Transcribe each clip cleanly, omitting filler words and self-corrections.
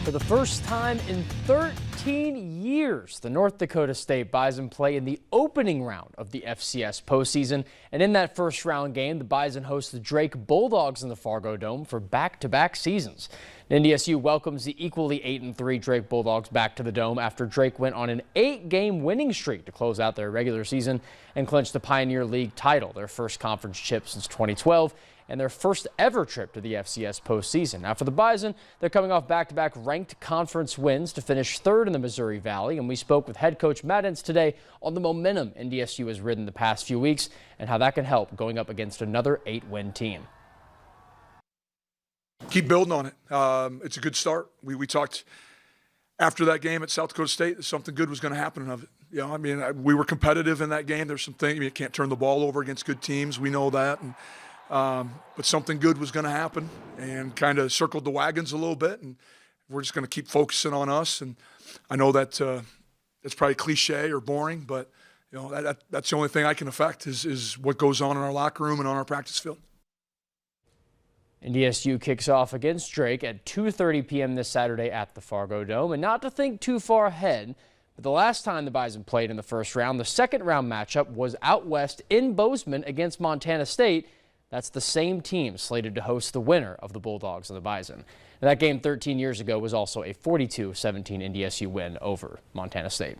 For the first time in 13 years, the North Dakota State Bison play in the opening round of the FCS postseason. And in that first round game, the Bison host the Drake Bulldogs in the Fargo Dome for back-to-back seasons. NDSU welcomes the equally 8-3 Drake Bulldogs back to the Dome after Drake went on an 8-game winning streak to close out their regular season and clinch the Pioneer League title, their first conference chip since 2012. And their first ever trip to the FCS postseason. Now for the Bison, they're coming off back-to-back ranked conference wins to finish third in the Missouri Valley. And we spoke with head coach Matt Entz today on the momentum NDSU has ridden the past few weeks and how that can help going up against another 8-win team. Keep building on it. It's a good start. We talked after that game at South Dakota State that something good was going to happen of it. You know, I mean, we were competitive in that game. There's some things, you can't turn the ball over against good teams. We know that. But something good was going to happen and kind of circled the wagons a little bit, and we're just going to keep focusing on us. And I know that it's probably cliche or boring, but you know that's the only thing I can affect is what goes on in our locker room and on our practice field. NDSU kicks off against Drake at 2:30 p.m. this Saturday at the Fargo Dome. And not to think too far ahead, but the last time the Bison played in the first round, the second round matchup was out west in Bozeman against Montana State. That's the same team slated to host the winner of the Bulldogs and the Bison. And that game 13 years ago was also a 42-17 NDSU win over Montana State.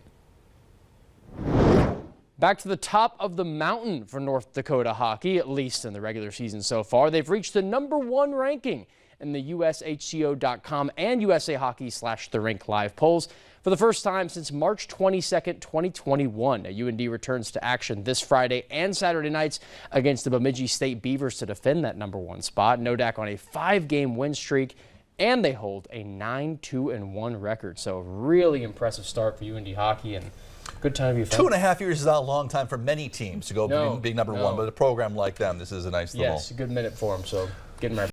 Back to the top of the mountain for North Dakota hockey, at least in the regular season so far. They've reached the #1 ranking in the USHCO.com and USA Hockey/The Rink live polls for the first time since March 22nd, 2021. UND returns to action this Friday and Saturday nights against the Bemidji State Beavers to defend that #1 spot. Nodak on a 5-game win streak, and they hold a 9-2-1 record. So really impressive start for UND hockey, and good time to be 2.5 years is not a long time for many teams to go being #1, but a program like them, this is a nice little. Yes, a good minute for them. So getting right.